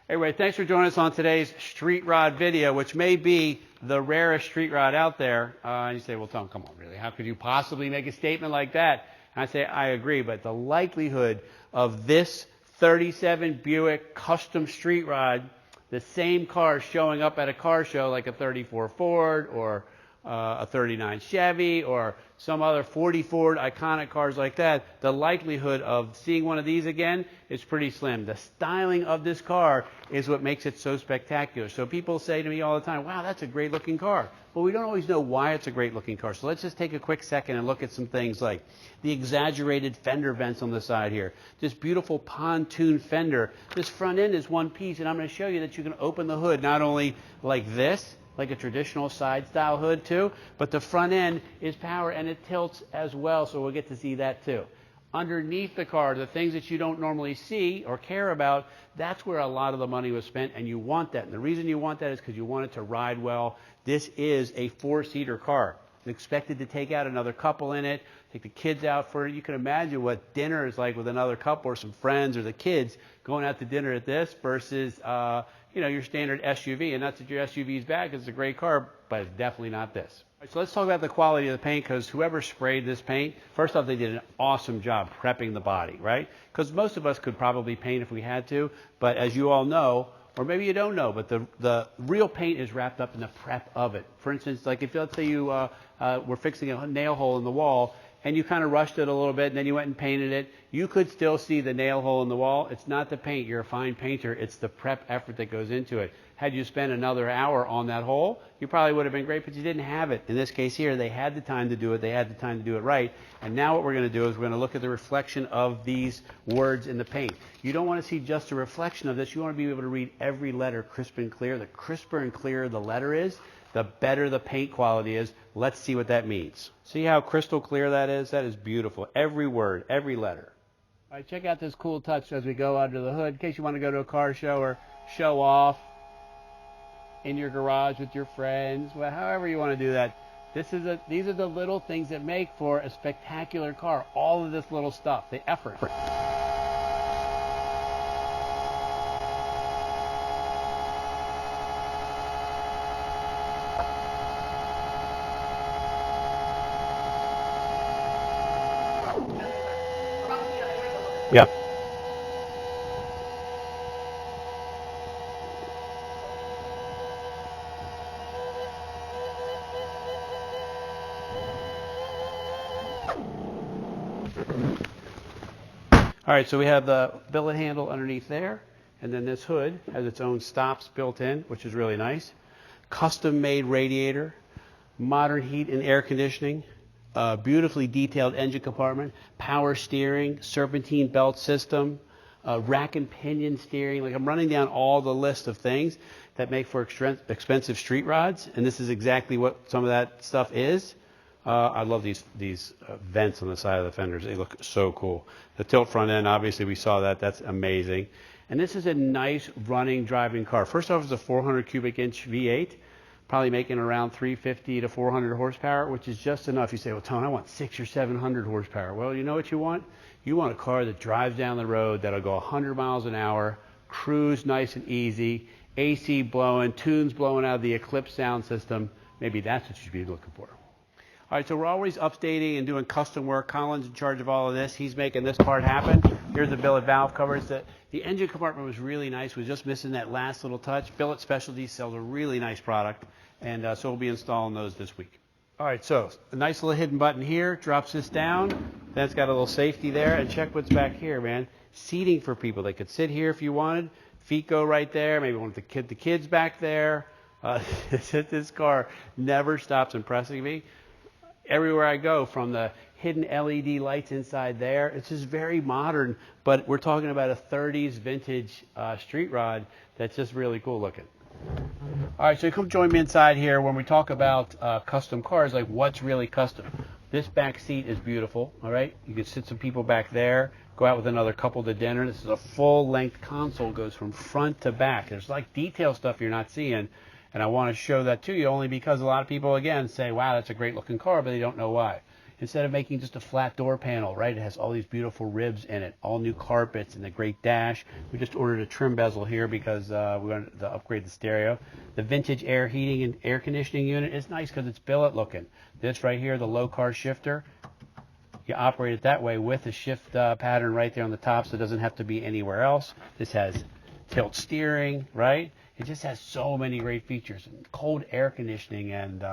Anyway, thanks for joining us on today's street rod video, which may be the rarest street rod out there. And you say, well, Tom, come on, really? How could you possibly make a statement like that? And I say, I agree, but the likelihood of this 37 Buick custom street rod, the same car showing up at a car show like a 34 Ford or a 39 Chevy or some other 40 Ford iconic cars like that, the likelihood of seeing one of these again is pretty slim. The styling of this car is what makes it so spectacular. So people say to me all the time, wow, that's a great looking car. Well, we don't always know why it's a great looking car. So let's just take a quick second and look at some things like the exaggerated fender vents on the side here. This beautiful pontoon fender. This front end is one piece, and I'm going to show you that you can open the hood not only like this, like a traditional side style hood too, but the front end is power and it tilts as well, so we'll get to see that too. Underneath the car, the things that you don't normally see or care about, that's where a lot of the money was spent, and you want that. And the reason you want that is because you want it to ride well. This is a 4-seater car. It's expected to take out another couple in it, take the kids out for it. You can imagine what dinner is like with another couple or some friends or the kids going out to dinner at this versus your standard SUV. And not that your SUV is bad, because it's a great car, but it's definitely not this. All right, so let's talk about the quality of the paint, because whoever sprayed this paint, first off, they did an awesome job prepping the body, right? Because most of us could probably paint if we had to, but as you all know, or maybe you don't know, but the real paint is wrapped up in the prep of it. For instance, like if let's say you were fixing a nail hole in the wall, and you kind of rushed it a little bit, and then you went and painted it, you could still see the nail hole in the wall. It's not the paint. You're a fine painter. It's the prep effort that goes into it. Had you spent another hour on that hole, you probably would have been great, but you didn't have it. In this case here, they had the time to do it. They had the time to do it right. And now what we're going to do is we're going to look at the reflection of these words in the paint. You don't want to see just a reflection of this. You want to be able to read every letter crisp and clear. The crisper and clearer the letter is, the better the paint quality is. Let's see what that means. See how crystal clear that is? That is beautiful. Every word, every letter. All right, check out this cool touch as we go under the hood, in case you want to go to a car show or show off in your garage with your friends, well, however you want to do that. These are the little things that make for a spectacular car. All of this little stuff, the effort. Yeah. All right, so we have the billet handle underneath there, and then this hood has its own stops built in, which is really nice. Custom-made radiator, modern heat and air conditioning, beautifully detailed engine compartment, power steering, serpentine belt system, rack and pinion steering. Like, I'm running down all the list of things that make for expensive street rods, and this is exactly what some of that stuff is. I love these vents on the side of the fenders. They look so cool. The tilt front end, obviously we saw that. That's amazing. And this is a nice running, driving car. First off, it's a 400 cubic inch V8, probably making around 350 to 400 horsepower, which is just enough. You say, well, Tone, I want 600 or 700 horsepower. Well, you know what you want? You want a car that drives down the road, that'll go 100 miles an hour, cruise nice and easy, AC blowing, tunes blowing out of the Eclipse sound system. Maybe that's what you should be looking for. All right, so we're always updating and doing custom work. Colin's in charge of all of this. He's making this part happen. Here's the billet valve covers. The engine compartment was really nice. We're just missing that last little touch. Billet Specialties sells a really nice product, and so we'll be installing those this week. All right, so a nice little hidden button here. Drops this down. Then it's got a little safety there. And check what's back here, man. Seating for people. They could sit here if you wanted. Feet go right there. Maybe want the kids back there. This car never stops impressing me. Everywhere I go, from the hidden LED lights inside there, it's just very modern, but we're talking about a 30s vintage street rod that's just really cool looking. All right, so come join me inside here when we talk about custom cars, like what's really custom. This back seat is beautiful, all right? You can sit some people back there, go out with another couple to dinner. This is a full-length console, goes from front to back. There's like detail stuff you're not seeing. And I want to show that to you only because a lot of people, again, say, wow, that's a great looking car, but they don't know why. Instead of making just a flat door panel, right? It has all these beautiful ribs in it, all new carpets and a great dash. We just ordered a trim bezel here because we wanted to upgrade the stereo. The vintage air heating and air conditioning unit is nice because it's billet looking. This right here, the low car shifter, you operate it that way with a shift pattern right there on the top, so it doesn't have to be anywhere else. This has tilt steering, right? It just has so many great features, and cold air conditioning and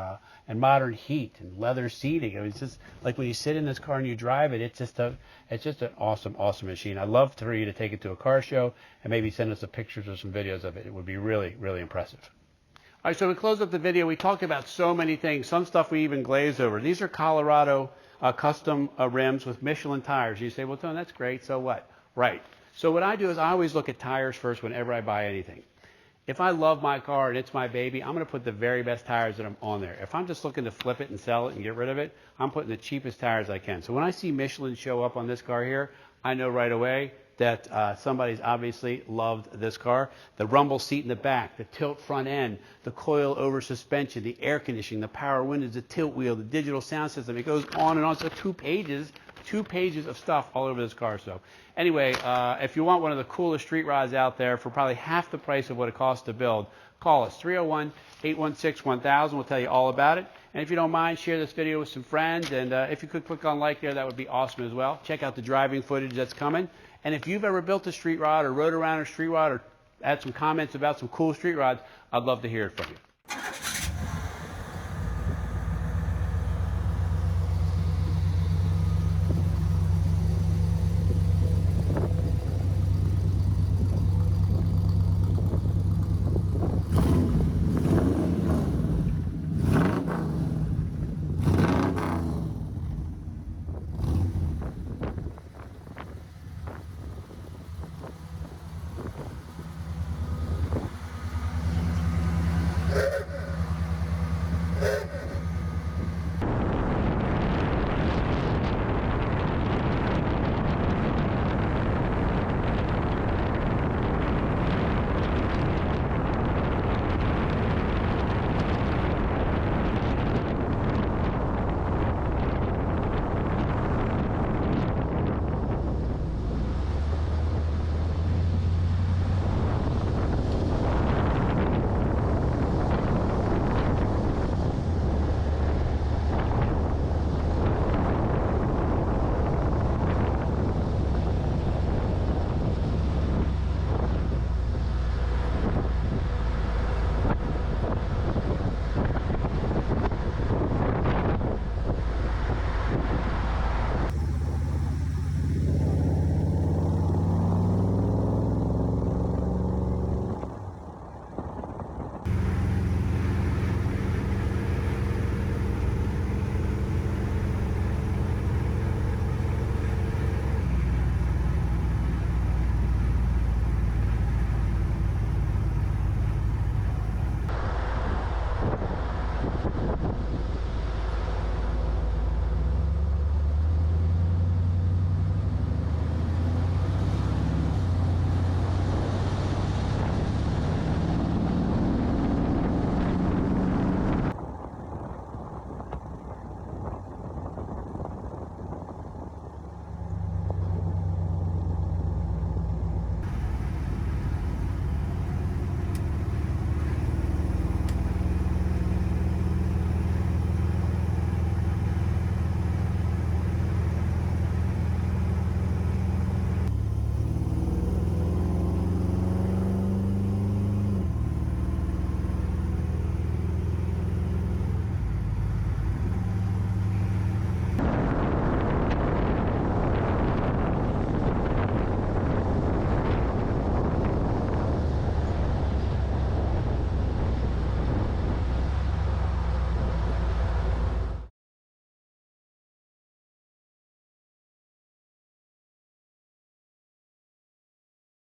modern heat and leather seating. I mean, it's just like when you sit in this car and you drive it, it's just an awesome machine. I'd love for you to take it to a car show and maybe send us some pictures or some videos of it. It would be really, really impressive. All right, so we close up the video. We talked about so many things. Some stuff we even glaze over. These are Colorado custom rims with Michelin tires. You say, well, Tony, that's great. So what? Right. So what I do is I always look at tires first whenever I buy anything. If I love my car and it's my baby, I'm going to put the very best tires that I'm on there. If I'm just looking to flip it and sell it and get rid of it, I'm putting the cheapest tires I can. So when I see Michelin show up on this car here, I know right away that somebody's obviously loved this car. The rumble seat in the back, the tilt front end, the coil over suspension, the air conditioning, the power windows, the tilt wheel, the digital sound system. It goes on and on. So two pages of stuff all over this car. So anyway, if you want one of the coolest street rods out there for probably half the price of what it costs to build, call us, 301-816-1000. We'll tell you all about it. And if you don't mind, share this video with some friends. And if you could click on like there, that would be awesome as well. Check out the driving footage that's coming. And if you've ever built a street rod or rode around a street rod or had some comments about some cool street rods, I'd love to hear it from you.